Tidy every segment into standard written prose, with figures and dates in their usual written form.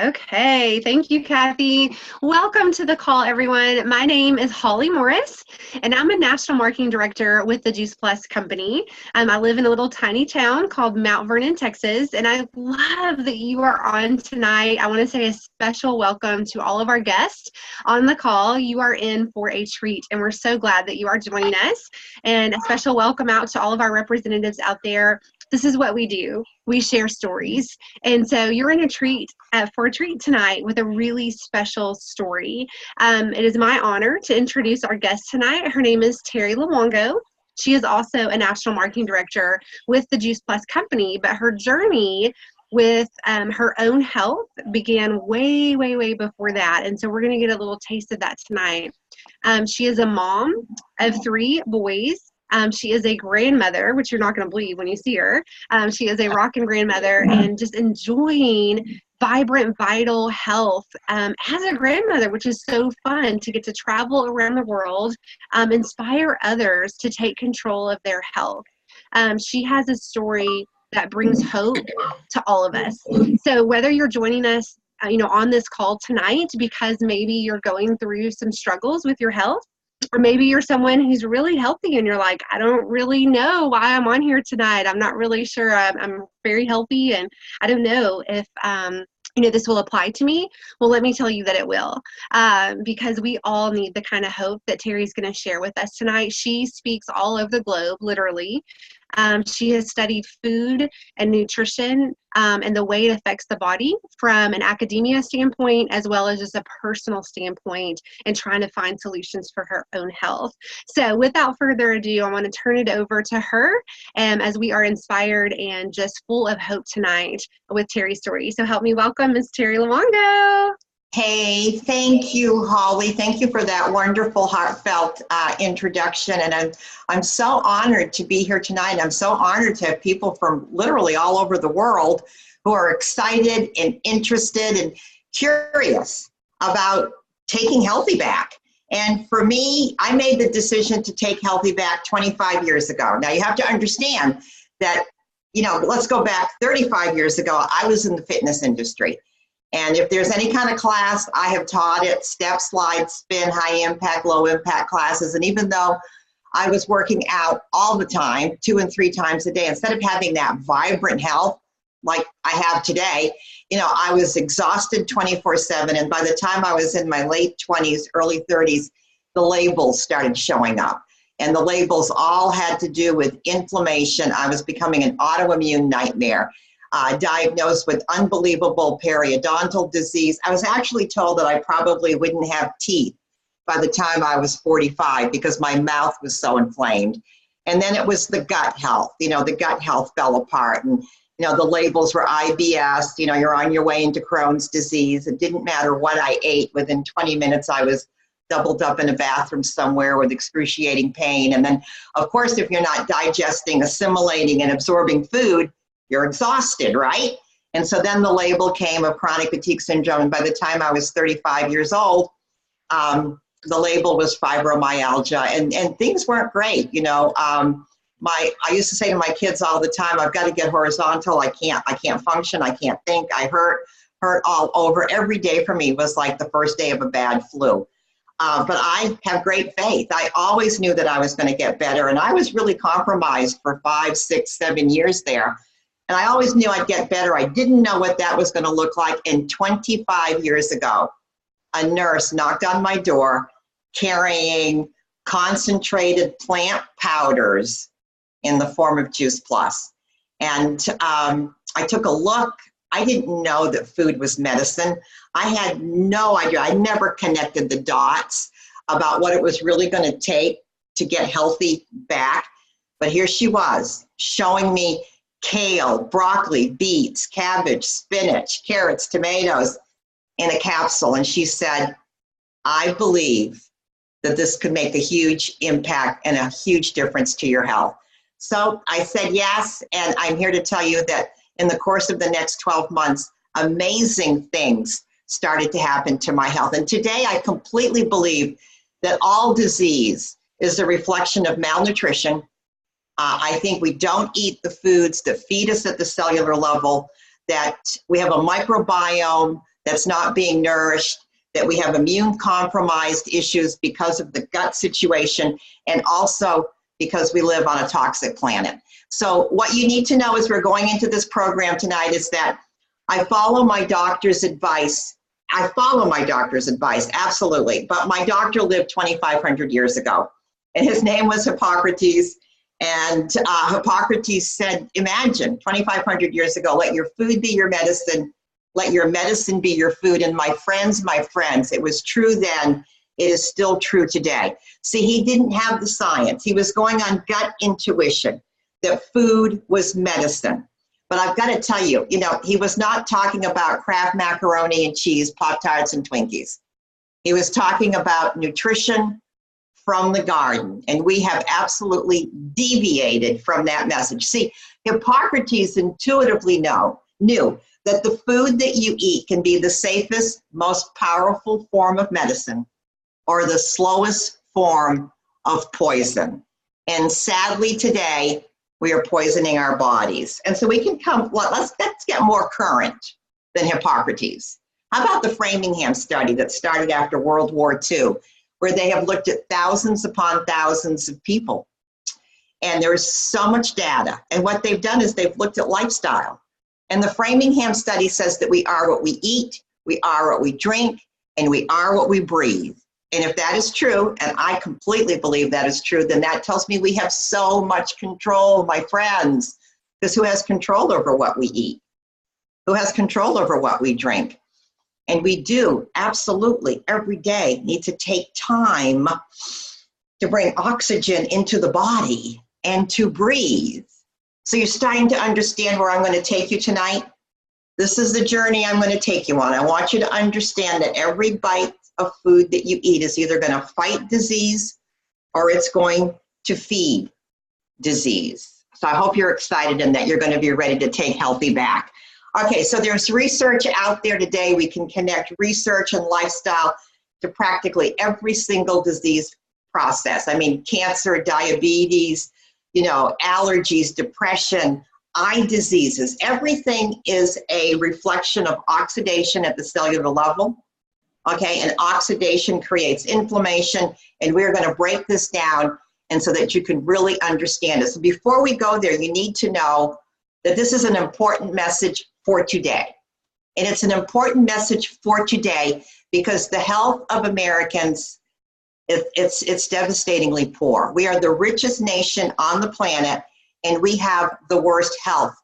Okay, thank you, Kathy. Welcome to the call, everyone. My name is Holly Morris, and I'm a National Marketing Director with the Juice Plus Company. I live in a little tiny town called Mount Vernon, Texas, and I love that you are on tonight. I want to say a special welcome to all of our guests on the call. You are in for a treat, and we're so glad that you are joining us. And a special welcome out to all of our representatives out there. This is what we do. We share stories. And so you're in for a treat tonight with a really special story. It is my honor to introduce our guest tonight. Her name is Terri Luongo. She is also a National Marketing Director with the Juice Plus Company, but her journey with her own health began way, way, way before that. And so we're going to get a little taste of that tonight. She is a mom of 3 boys. She is a grandmother, which you're not going to believe when you see her. She is a rockin' grandmother and just enjoying vibrant, vital health as a grandmother, which is so fun to get to travel around the world, inspire others to take control of their health. She has a story that brings hope to all of us. So whether you're joining us on this call tonight because maybe you're going through some struggles with your health, or maybe you're someone who's really healthy and you're like, I don't really know why I'm on here tonight. I'm not really sure. I'm very healthy and I don't know if this will apply to me. Well, let me tell you that it will, because we all need the kind of hope that Terri's going to share with us tonight. She speaks all over the globe, literally. She has studied food and nutrition and the way it affects the body from an academia standpoint, as well as just a personal standpoint, and trying to find solutions for her own health. So without further ado, I want to turn it over to her as we are inspired and just full of hope tonight with Terri's story. So help me welcome Ms. Terri Luongo. Hey, thank you, Holly. Thank you for that wonderful, heartfelt introduction. And I'm so honored to be here tonight. I'm so honored to have people from literally all over the world who are excited and interested and curious about taking healthy back. And for me, I made the decision to take healthy back 25 years ago. Now, you have to understand that, let's go back 35 years ago, I was in the fitness industry. And if there's any kind of class, I have taught it: step, slide, spin, high impact, low impact classes. And even though I was working out all the time, 2 and 3 times a day, instead of having that vibrant health like I have today, I was exhausted 24/7. And by the time I was in my late 20s, early 30s, the labels started showing up. And the labels all had to do with inflammation. I was becoming an autoimmune nightmare. Diagnosed with unbelievable periodontal disease. I was actually told that I probably wouldn't have teeth by the time I was 45 because my mouth was so inflamed. And then it was the gut health. The gut health fell apart. And, the labels were IBS. You're on your way into Crohn's disease. It didn't matter what I ate. Within 20 minutes, I was doubled up in a bathroom somewhere with excruciating pain. And then, of course, if you're not digesting, assimilating, and absorbing food, you're exhausted, right? And so then the label came of chronic fatigue syndrome. And by the time I was 35 years old, the label was fibromyalgia, and things weren't great. I used to say to my kids all the time, I've got to get horizontal. I can't function. I can't think. I hurt all over. Every day for me was like the first day of a bad flu. But I have great faith. I always knew that I was going to get better. And I was really compromised for 5, 6, 7 years there. And I always knew I'd get better. I didn't know what that was going to look like. And 25 years ago, a nurse knocked on my door carrying concentrated plant powders in the form of Juice Plus. And I took a look. I didn't know that food was medicine. I had no idea. I never connected the dots about what it was really going to take to get healthy back. But here she was showing me kale, broccoli, beets, cabbage, spinach, carrots, tomatoes in a capsule. And she said, I believe that this could make a huge impact and a huge difference to your health. So I said yes, and I'm here to tell you that in the course of the next 12 months, amazing things started to happen to my health. And today I completely believe that all disease is a reflection of malnutrition. I think we don't eat the foods that feed us at the cellular level, that we have a microbiome that's not being nourished, that we have immune compromised issues because of the gut situation, and also because we live on a toxic planet. So what you need to know as we're going into this program tonight is that I follow my doctor's advice. I follow my doctor's advice, absolutely. But my doctor lived 2,500 years ago, and his name was Hippocrates. And Hippocrates said, imagine 2,500 years ago, let your food be your medicine, let your medicine be your food. And my friends, it was true then, it is still true today. See, he didn't have the science. He was going on gut intuition that food was medicine. But I've got to tell you, he was not talking about Kraft macaroni and cheese, Pop-Tarts and Twinkies. He was talking about nutrition from the garden, and we have absolutely deviated from that message. See, Hippocrates intuitively knew that the food that you eat can be the safest, most powerful form of medicine or the slowest form of poison. And sadly today, we are poisoning our bodies. And so we can let's get more current than Hippocrates. How about the Framingham study that started after World War II, where they have looked at thousands upon thousands of people? And there's so much data. And what they've done is they've looked at lifestyle. And the Framingham study says that we are what we eat, we are what we drink, and we are what we breathe. And if that is true, and I completely believe that is true, then that tells me we have so much control, my friends. Because who has control over what we eat? Who has control over what we drink? And we do absolutely every day need to take time to bring oxygen into the body and to breathe. So you're starting to understand where I'm going to take you tonight. This is the journey I'm going to take you on. I want you to understand that every bite of food that you eat is either going to fight disease or it's going to feed disease. So I hope you're excited and that you're going to be ready to take healthy back. Okay, so there's research out there today. We can connect research and lifestyle to practically every single disease process. I mean, cancer, diabetes, allergies, depression, eye diseases. Everything is a reflection of oxidation at the cellular level. Okay, and oxidation creates inflammation, and we're going to break this down and so that you can really understand it. So before we go there, you need to know that this is an important message for today. And it's an important message for today because the health of Americans, it's devastatingly poor. We are the richest nation on the planet, and we have the worst health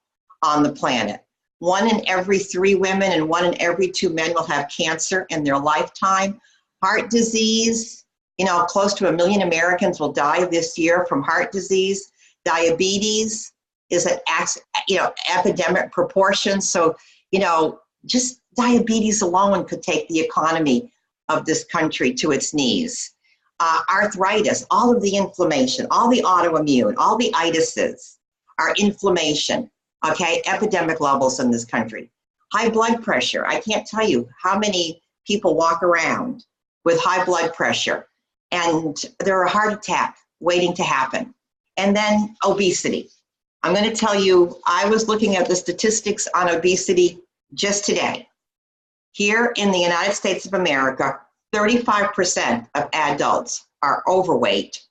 on the planet. 1 in every 3 women and 1 in every 2 men will have cancer in their lifetime. Heart disease, close to 1 million Americans will die this year from heart disease. Diabetes is at epidemic proportions. So, just diabetes alone could take the economy of this country to its knees. Arthritis, all of the inflammation, all the autoimmune, all the itises are inflammation. Okay, epidemic levels in this country. High blood pressure. I can't tell you how many people walk around with high blood pressure and they're a heart attack waiting to happen. And then obesity. I'm going to tell you, I was looking at the statistics on obesity just today. Here in the United States of America, 35% of adults are overweight,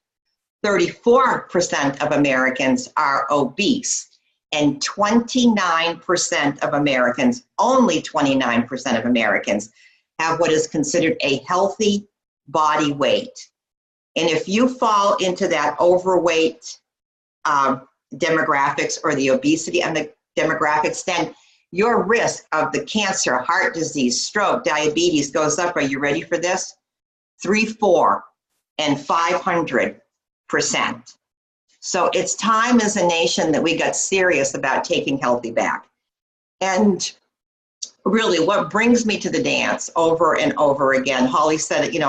34% of Americans are obese, and 29% of Americans, only 29% of Americans, have what is considered a healthy body weight. And if you fall into that overweight demographics or the obesity and the demographics, then your risk of the cancer, heart disease, stroke, diabetes goes up. Are you ready for this? 3, 4, and 500%. So it's time as a nation that we got serious about taking healthy back. And really what brings me to the dance over and over again, Holly said it,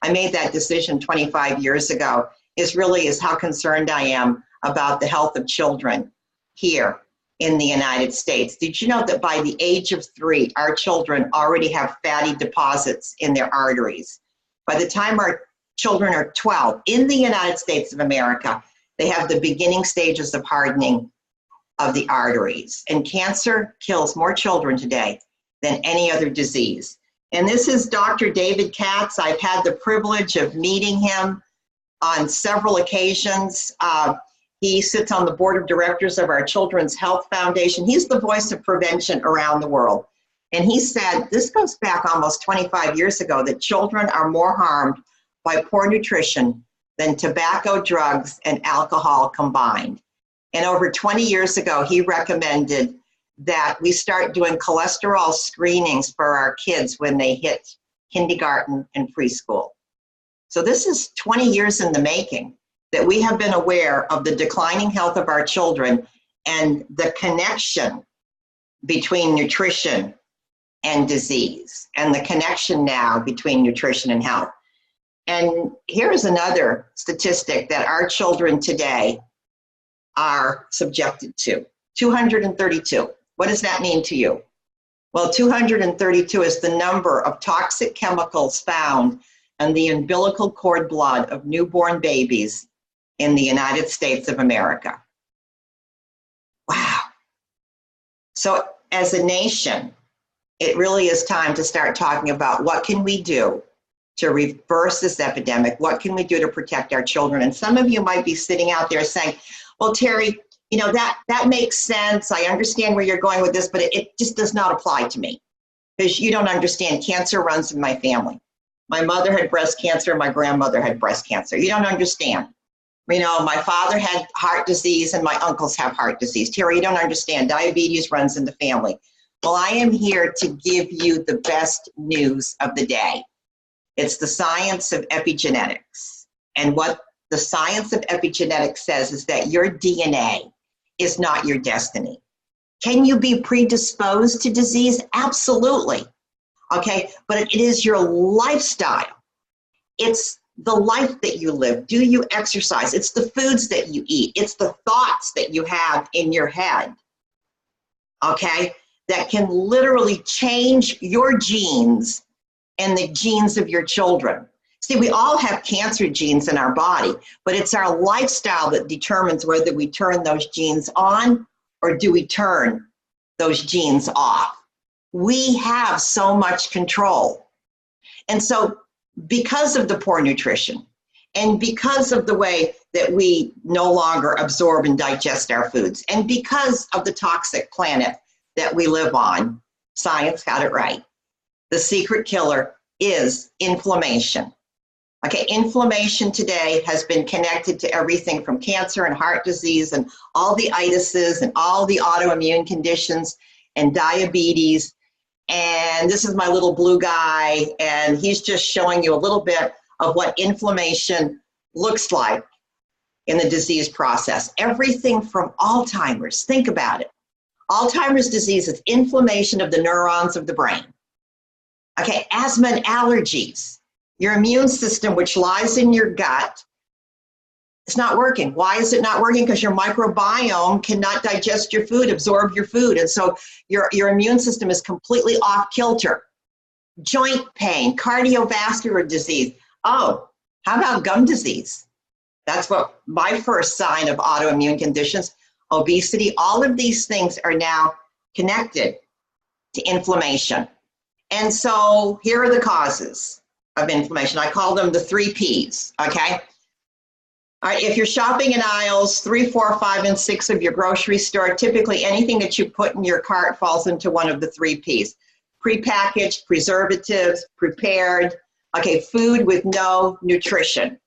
I made that decision 25 years ago, is how concerned I am about the health of children here in the United States. Did you know that by the age of 3, our children already have fatty deposits in their arteries? By the time our children are 12, in the United States of America, they have the beginning stages of hardening of the arteries. And cancer kills more children today than any other disease. And this is Dr. David Katz. I've had the privilege of meeting him on several occasions. He sits on the board of directors of our Children's Health Foundation. He's the voice of prevention around the world. And he said, this goes back almost 25 years ago, that children are more harmed by poor nutrition than tobacco, drugs, and alcohol combined. And over 20 years ago, he recommended that we start doing cholesterol screenings for our kids when they hit kindergarten and preschool. So this is 20 years in the making, that we have been aware of the declining health of our children and the connection between nutrition and disease, and the connection now between nutrition and health. And here's another statistic that our children today are subjected to: 232. What does that mean to you? Well, 232 is the number of toxic chemicals found in the umbilical cord blood of newborn babies in the United States of America. Wow. So as a nation, it really is time to start talking about what can we do to reverse this epidemic? What can we do to protect our children? And some of you might be sitting out there saying, well, Terri, you know, that makes sense. I understand where you're going with this, but it just does not apply to me, because you don't understand. Cancer runs in my family. My mother had breast cancer. My grandmother had breast cancer. You don't understand. You know, my father had heart disease and my uncles have heart disease. Terri, you don't understand. Diabetes runs in the family. Well, I am here to give you the best news of the day. It's the science of epigenetics. And what the science of epigenetics says is that your DNA is not your destiny. Can you be predisposed to disease? Absolutely. Okay, but it is your lifestyle. It's the life that you live. Do you exercise? It's the foods that you eat. It's the thoughts that you have in your head, okay, that can literally change your genes and the genes of your children. See, we all have cancer genes in our body, but it's our lifestyle that determines whether we turn those genes on or do we turn those genes off. We have so much control. And so because of the poor nutrition and because of the way that we no longer absorb and digest our foods, and because of the toxic planet that we live on, science got it right. The secret killer is inflammation. Okay, inflammation today has been connected to everything from cancer and heart disease and all the itises and all the autoimmune conditions and diabetes. And this is my little blue guy, and he's just showing you a little bit of what inflammation looks like in the disease process. Everything from Alzheimer's, think about it. Alzheimer's disease is inflammation of the neurons of the brain. Okay, asthma and allergies. Your immune system, which lies in your gut, it's not working. Why is it not working? Because your microbiome cannot digest your food, absorb your food. And so your immune system is completely off kilter. Joint pain, cardiovascular disease. Oh, how about gum disease? That's what my first sign of autoimmune conditions. Obesity, all of these things are now connected to inflammation. And so here are the causes of inflammation. I call them the 3 Ps, okay? All right, if you're shopping in aisles 3, 4, 5, and 6 of your grocery store, typically anything that you put in your cart falls into one of the 3 Ps. Prepackaged, preservatives, prepared, okay, food with no nutrition.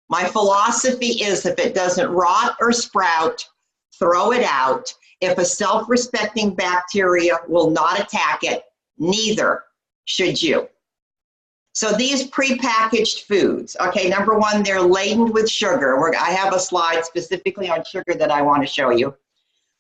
My philosophy is if it doesn't rot or sprout, throw it out. If a self-respecting bacteria will not attack it, neither should you. So these prepackaged foods, okay, number one, they're laden with sugar. I have a slide specifically on sugar that I want to show you.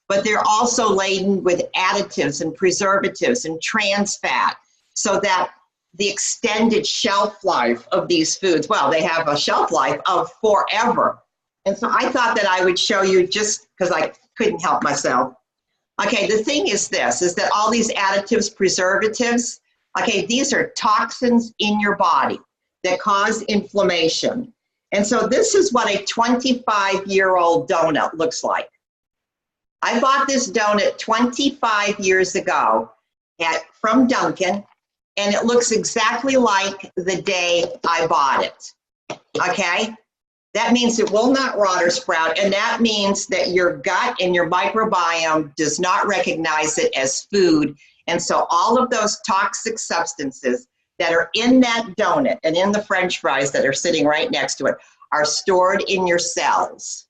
But they're also laden with additives and preservatives and trans fat, so that the extended shelf life of these foods, well, they have a shelf life of forever. And so I thought that I would show you, just because I couldn't help myself. Okay, the thing is this, is that all these additives, preservatives, okay, these are toxins in your body that cause inflammation. And so this is what a 25-year-old donut looks like. I bought this donut 25 years ago, from Dunkin', and it looks exactly like the day I bought it, okay? That means it will not rot or sprout, and that means that your gut and your microbiome does not recognize it as food, and so all of those toxic substances that are in that donut and in the French fries that are sitting right next to it are stored in your cells,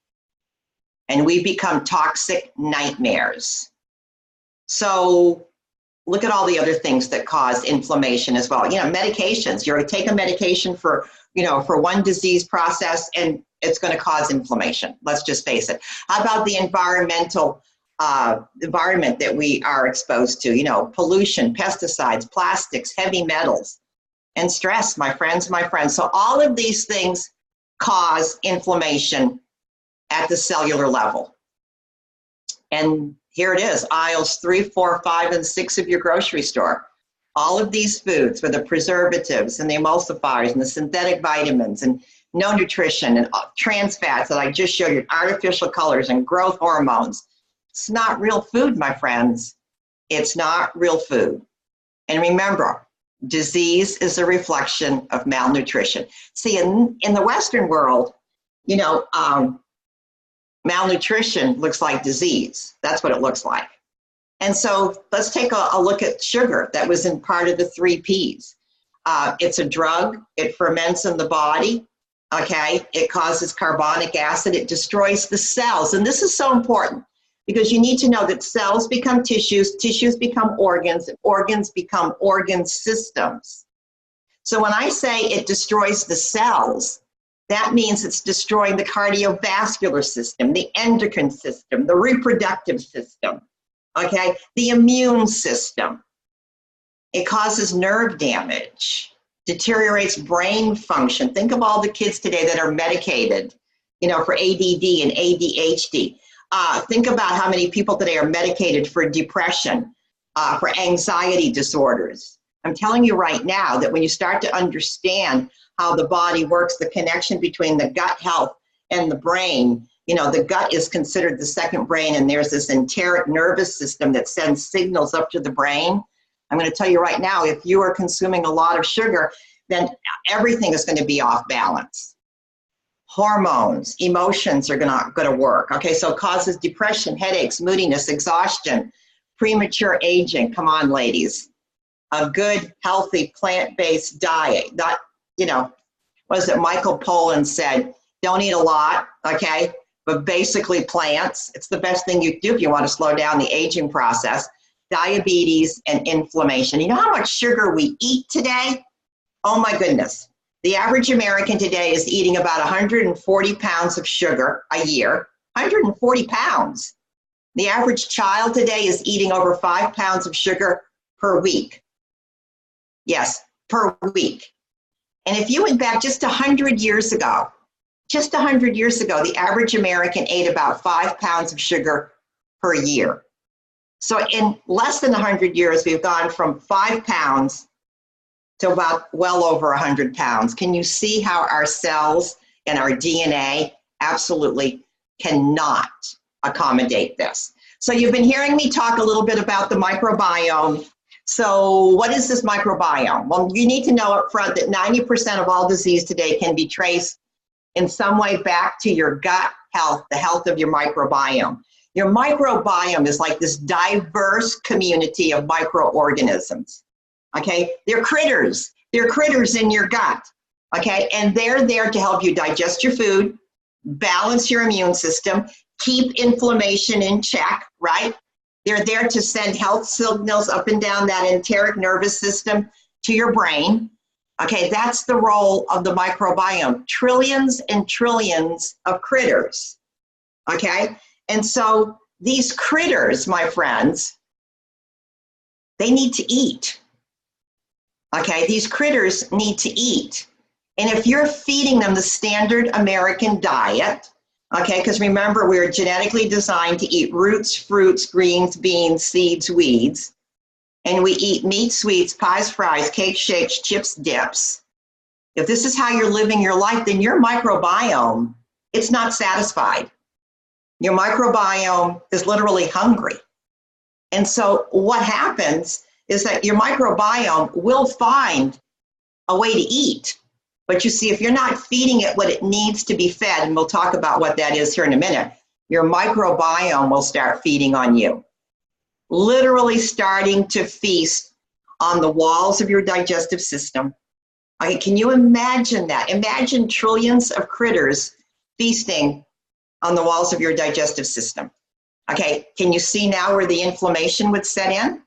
and we become toxic nightmares. So look at all the other things that cause inflammation as well. You know, medications. You're going to take a medication for, you know, for one disease process, and it's going to cause inflammation. Let's just face it. How about the environment that we are exposed to? You know, pollution, pesticides, plastics, heavy metals, and stress, my friends. So all of these things cause inflammation at the cellular level. And here it is, aisles 3, 4, 5, and 6 of your grocery store. All of these foods with the preservatives and the emulsifiers and the synthetic vitamins and no nutrition and trans fats that I just showed you, artificial colors and growth hormones. It's not real food, my friends. It's not real food. And remember, disease is a reflection of malnutrition. See, in the Western world, you know, malnutrition looks like disease. That's what it looks like. And so let's take a look at sugar that was in part of the 3 Ps. It's a drug. It ferments in the body. Okay. It causes carbonic acid. It destroys the cells. And this is so important because you need to know that cells become tissues, tissues become organs, and organs become organ systems. So when I say it destroys the cells, that means it's destroying the cardiovascular system, the endocrine system, the reproductive system, okay, the immune system. It causes nerve damage, deteriorates brain function. Think of all the kids today that are medicated, you know, for ADD and ADHD. Think about how many people today are medicated for depression, for anxiety disorders. I'm telling you right now that when you start to understand how the body works, the connection between the gut health and the brain, you know, the gut is considered the second brain, and there's this enteric nervous system that sends signals up to the brain. I'm going to tell you right now, if you are consuming a lot of sugar, then everything is going to be off balance. Hormones, emotions are not going to work. Okay, so it causes depression, headaches, moodiness, exhaustion, premature aging. Come on, ladies. A good, healthy, plant-based diet. Not, you know, what is it? Michael Pollan said, don't eat a lot, okay? But basically plants. It's the best thing you do if you want to slow down the aging process. Diabetes and inflammation. You know how much sugar we eat today? Oh my goodness. The average American today is eating about 140 pounds of sugar a year. 140 pounds. The average child today is eating over 5 pounds of sugar per week. Yes, per week. And if you went back just 100 years ago, the average American ate about 5 pounds of sugar per year. So in less than 100 years, we've gone from 5 pounds to about well over 100 pounds. Can you see how our cells and our DNA absolutely cannot accommodate this? So you've been hearing me talk a little bit about the microbiome. So what is this microbiome? Well, you need to know up front that 90% of all disease today can be traced in some way back to your gut health, the health of your microbiome. Your microbiome is like this diverse community of microorganisms, okay? They're critters in your gut, okay? And they're there to help you digest your food, balance your immune system, keep inflammation in check, right? They're there to send health signals up and down that enteric nervous system to your brain. Okay, that's the role of the microbiome. Trillions and trillions of critters. Okay, and so these critters, my friends, they need to eat. Okay, these critters need to eat. And if you're feeding them the standard American diet, okay, because remember, we're genetically designed to eat roots, fruits, greens, beans, seeds, weeds. And we eat meat, sweets, pies, fries, cakes, shakes, chips, dips. If this is how you're living your life, then your microbiome, it's not satisfied. Your microbiome is literally hungry. And so what happens is that your microbiome will find a way to eat. But you see, if you're not feeding it what it needs to be fed, and we'll talk about what that is here in a minute, your microbiome will start feeding on you. Literally starting to feast on the walls of your digestive system. Okay, can you imagine that? Imagine trillions of critters feasting on the walls of your digestive system. Okay, can you see now where the inflammation would set in?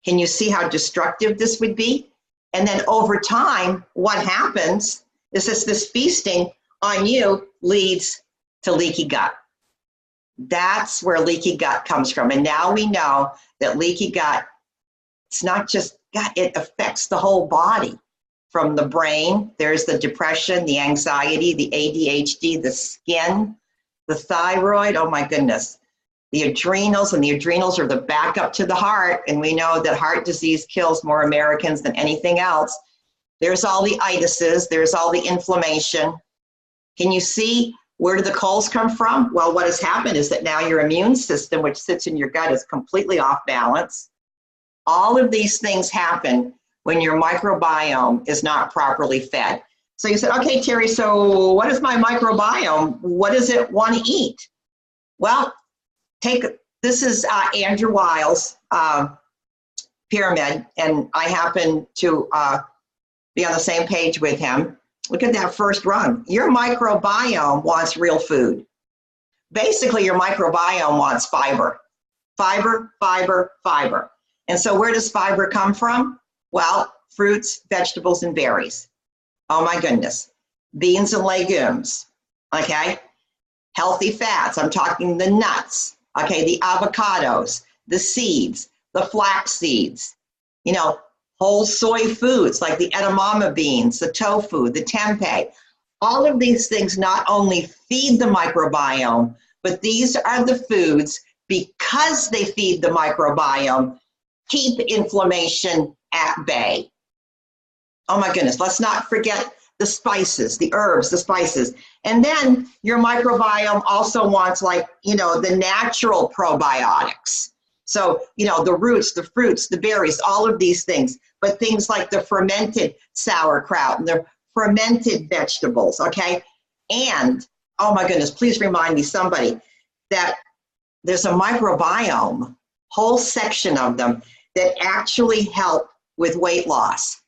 Can you see how destructive this would be? And then over time, what happens is this feasting on you leads to leaky gut. That's where leaky gut comes from. And now we know that leaky gut, it's not just gut, it affects the whole body. From the brain, there's the depression, the anxiety, the ADHD, the skin, the thyroid, oh my goodness. The adrenals, and the adrenals are the backup to the heart. And we know that heart disease kills more Americans than anything else. There's all the itises, there's all the inflammation. Can you see where do the colds come from? Well, what has happened is that now your immune system, which sits in your gut, is completely off balance. All of these things happen when your microbiome is not properly fed. So you said, okay, Terri, so what is my microbiome? What does it want to eat? Well, this is Andrew Weil's pyramid, and I happen to be on the same page with him. Look at that first rung. Your microbiome wants real food. Basically, your microbiome wants fiber. Fiber, fiber, fiber. And so where does fiber come from? Well, fruits, vegetables, and berries. Oh my goodness. Beans and legumes, okay? Healthy fats, I'm talking the nuts, okay? The avocados, the seeds, the flax seeds, you know, whole soy foods like the edamame beans, the tofu, the tempeh. All of these things not only feed the microbiome, but these are the foods, because they feed the microbiome, keep inflammation at bay. Oh my goodness, let's not forget the spices, the herbs, the spices. And then your microbiome also wants, like, you know, the natural probiotics. So, you know, the roots, the fruits, the berries, all of these things, but things like the fermented sauerkraut and the fermented vegetables, okay? And, oh my goodness, please remind me, somebody, that there's a microbiome, whole section of them, that actually help with weight loss,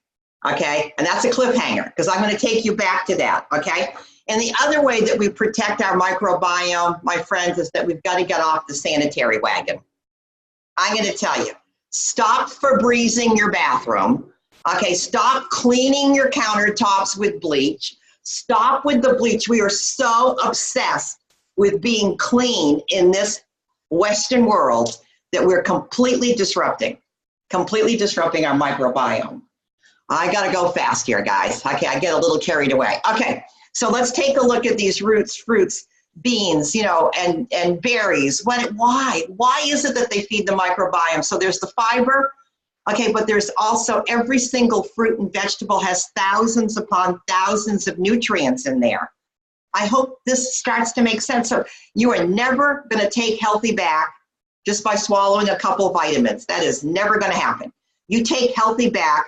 okay? And that's a cliffhanger, because I'm going to take you back to that, okay? And the other way that we protect our microbiome, my friends, is that we've got to get off the sanitary wagon. I'm going to tell you, stop Febrezing your bathroom, okay? Stop cleaning your countertops with bleach. Stop with the bleach. We are so obsessed with being clean in this Western world that we're completely disrupting our microbiome. I got to go fast here, guys. Okay, I get a little carried away. Okay, so let's take a look at these roots, fruits, beans, you know, and berries. Why is it that they feed the microbiome? So there's the fiber, okay, but there's also every single fruit and vegetable has thousands upon thousands of nutrients in there. I hope this starts to make sense. So you are never going to take healthy back just by swallowing a couple vitamins. That is never going to happen. You take healthy back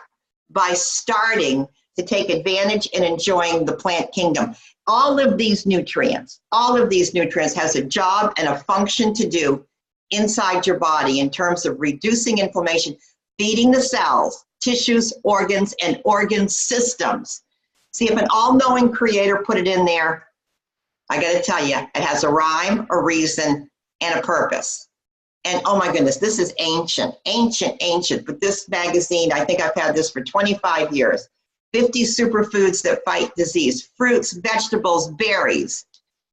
by starting to take advantage and enjoying the plant kingdom. All of these nutrients has a job and a function to do inside your body in terms of reducing inflammation, feeding the cells, tissues, organs, and organ systems. See, if an all-knowing creator put it in there, I got to tell you, it has a rhyme, a reason, and a purpose. And oh my goodness, this is ancient. But this magazine, I think I've had this for 25 years. 50 superfoods that fight disease, fruits, vegetables, berries,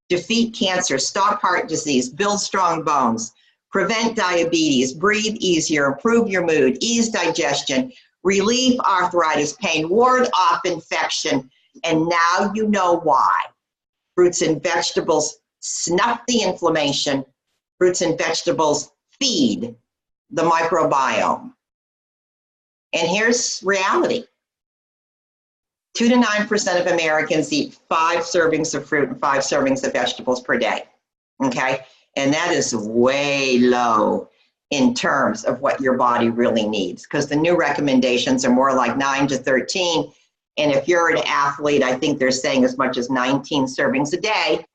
defeat cancer, stop heart disease, build strong bones, prevent diabetes, breathe easier, improve your mood, ease digestion, relieve arthritis pain, ward off infection. And now you know why. Fruits and vegetables snuff the inflammation. Fruits and vegetables feed the microbiome. And here's reality. 2 to 9% of Americans eat 5 servings of fruit and 5 servings of vegetables per day, okay? And that is way low. in terms of what your body really needs, because the new recommendations are more like 9 to 13. And if you're an athlete, I think they're saying as much as 19 servings a day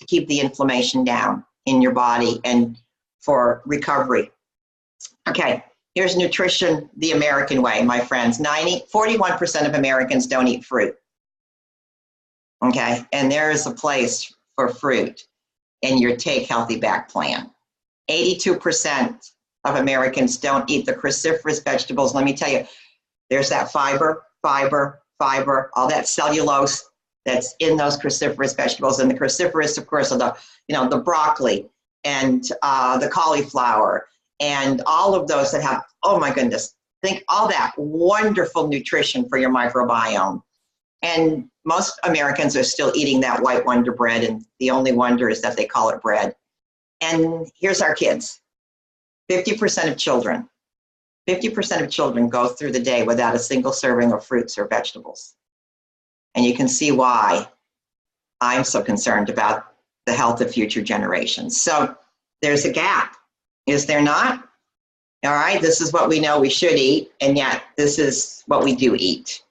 to keep the inflammation down in your body and for recovery. Okay, here's nutrition the American way, my friends. 41% of Americans don't eat fruit. Okay, and there is a place for fruit in your Take Healthy Back plan. 82% of Americans don't eat the cruciferous vegetables. Let me tell you, there's that fiber, all that cellulose that's in those cruciferous vegetables. And the cruciferous, of course, are the broccoli and the cauliflower and all of those that have, oh my goodness, think all that wonderful nutrition for your microbiome. And most Americans are still eating that white Wonder bread, and the only wonder is that they call it bread. And here's our kids. 50% of children go through the day without a single serving of fruits or vegetables. And you can see why I'm so concerned about the health of future generations. So there's a gap, is there not? All right, this is what we know we should eat, and yet this is what we do eat.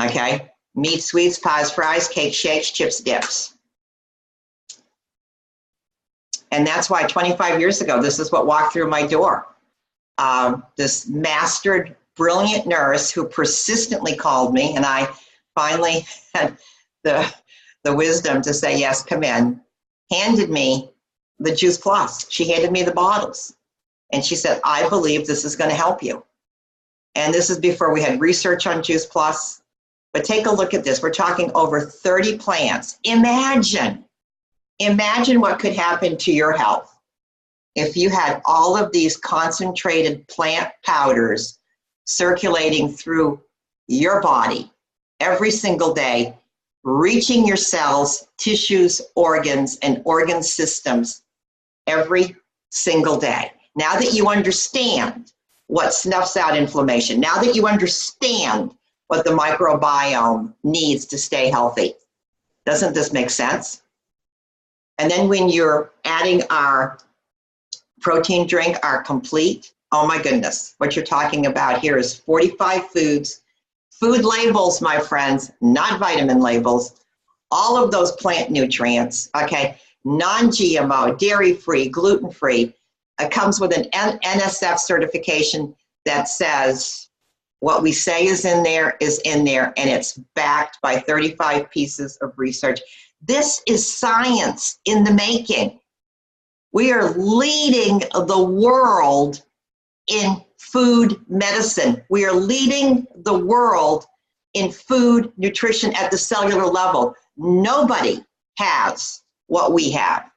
Okay, meat, sweets, pies, fries, cake, shakes, chips, dips. And that's why 25 years ago, this is what walked through my door. This mastered, brilliant nurse who persistently called me, and I finally had the wisdom to say, yes, come in, handed me the Juice Plus. She handed me the bottles. And she said, I believe this is going to help you. And this is before we had research on Juice Plus. But take a look at this. We're talking over 30 plants. Imagine what could happen to your health if you had all of these concentrated plant powders circulating through your body every single day, reaching your cells, tissues, organs, and organ systems every single day. Now that you understand what snuffs out inflammation, now that you understand what the microbiome needs to stay healthy, doesn't this make sense? And then when you're adding our protein drink, our complete, oh my goodness, what you're talking about here is 45 foods, food labels, my friends, not vitamin labels, all of those plant nutrients, okay, non-GMO, dairy-free, gluten-free. It comes with an NSF certification that says what we say is in there, and it's backed by 35 pieces of research. This is science in the making. We are leading the world in food medicine. We are leading the world in food nutrition at the cellular level. Nobody has what we have.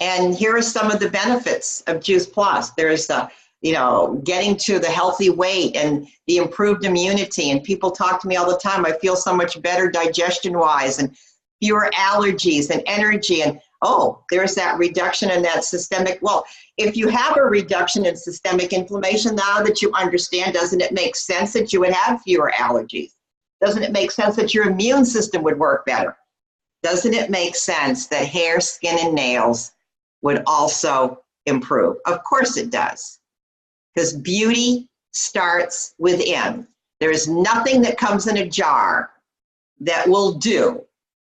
And here are some of the benefits of Juice Plus. There's getting to the healthy weight and the improved immunity. And people talk to me all the time. I feel so much better digestion-wise and fewer allergies and energy. And oh, there's that reduction in that systemic. Well, if you have a reduction in systemic inflammation, now that you understand, doesn't it make sense that you would have fewer allergies? Doesn't it make sense that your immune system would work better? Doesn't it make sense that hair, skin, and nails would also improve? Of course it does, because beauty starts within. There is nothing that comes in a jar that will do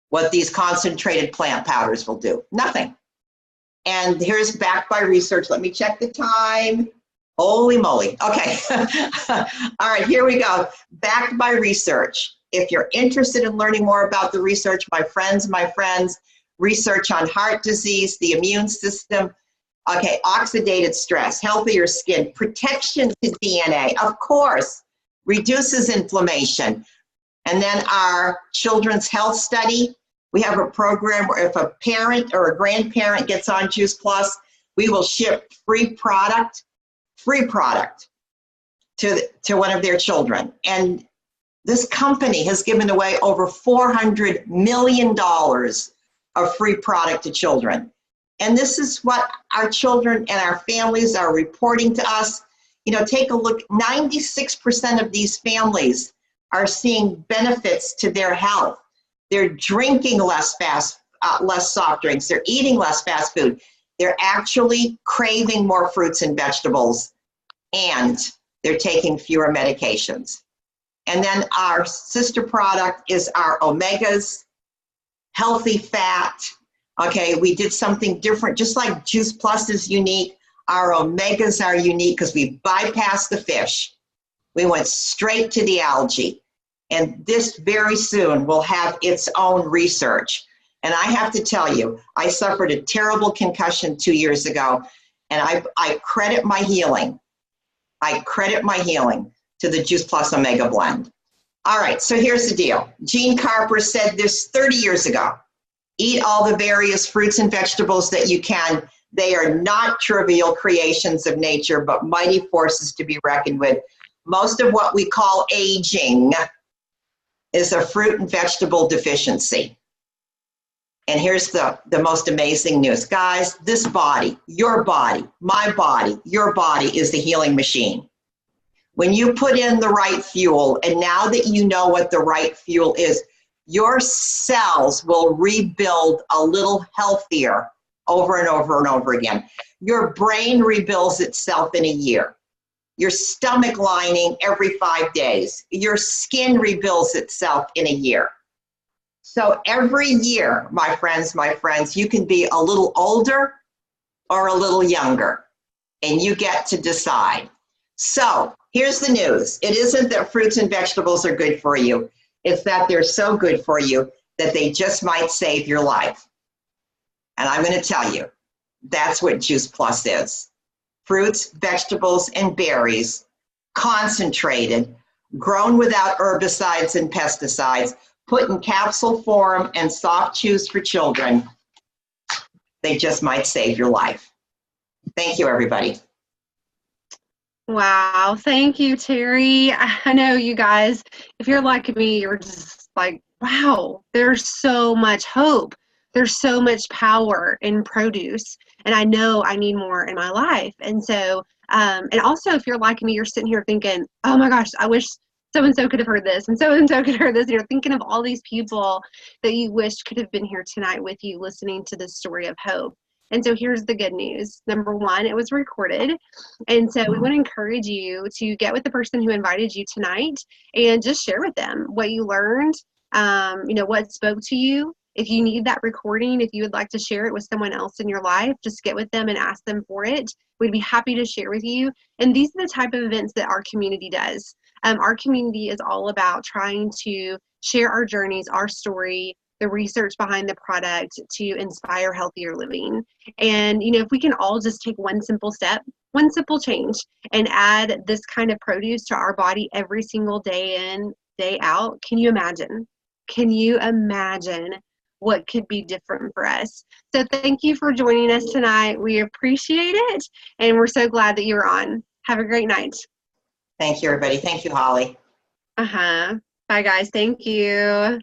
what these concentrated plant powders will do. Nothing. And here's backed by research. Let me check the time. Holy moly. Okay. All right, here we go. Backed by research. If you're interested in learning more about the research, my friends, research on heart disease, the immune system, okay, oxidative stress, healthier skin, protection to DNA, of course, reduces inflammation. And then our children's health study, we have a program where if a parent or a grandparent gets on Juice Plus, we will ship free product to one of their children. And this company has given away over $400 million of free product to children. And this is what our children and our families are reporting to us. Take a look, 96% of these families are seeing benefits to their health. They're drinking less soft drinks. They're eating less fast food. They're actually craving more fruits and vegetables, and they're taking fewer medications. And then our sister product is our omegas, healthy fat. Okay, we did something different, just like Juice Plus is unique. Our omegas are unique because we bypassed the fish. We went straight to the algae. And this very soon will have its own research. And I have to tell you, I suffered a terrible concussion 2 years ago, and I credit my healing. I credit my healing to the Juice Plus Omega blend. All right, so here's the deal. Gene Carper said this 30 years ago. Eat all the various fruits and vegetables that you can. They are not trivial creations of nature, but mighty forces to be reckoned with. Most of what we call aging is a fruit and vegetable deficiency. And here's the most amazing news. Guys, this body, your body, my body, your body is the healing machine. When you put in the right fuel, and now that you know what the right fuel is, your cells will rebuild a little healthier over and over and over again. Your brain rebuilds itself in a year. Your stomach lining every 5 days. Your skin rebuilds itself in a year. So every year, my friends, you can be a little older or a little younger, and you get to decide. So here's the news. It isn't that fruits and vegetables are good for you. It's that they're so good for you that they just might save your life. And I'm going to tell you, that's what Juice Plus is. Fruits, vegetables, and berries, concentrated, grown without herbicides and pesticides, put in capsule form and soft chews for children. They just might save your life. Thank you, everybody. Wow, thank you, Terri. I know you guys, if you're like me, you're just like, wow, there's so much hope. There's so much power in produce, and I know I need more in my life. And so, and also if you're like me, you're sitting here thinking, oh my gosh, I wish so-and-so could have heard this, and so-and-so could have heard this. You're thinking of all these people that you wish could have been here tonight with you listening to this story of hope. And so here's the good news. Number one, it was recorded. And so we want to encourage you to get with the person who invited you tonight and just share with them what you learned, what spoke to you. If you need that recording, if you would like to share it with someone else in your life, just get with them and ask them for it. We'd be happy to share with you. And these are the type of events that our community does. Our community is all about trying to share our journeys, our story, the research behind the product to inspire healthier living. And, if we can all just take one simple step, one simple change, and add this kind of produce to our body every single day in, day out, can you imagine? Can you imagine what could be different for us? So thank you for joining us tonight. We appreciate it, and we're so glad that you were on. Have a great night. Thank you, everybody. Thank you, Holly. Bye, guys. Thank you.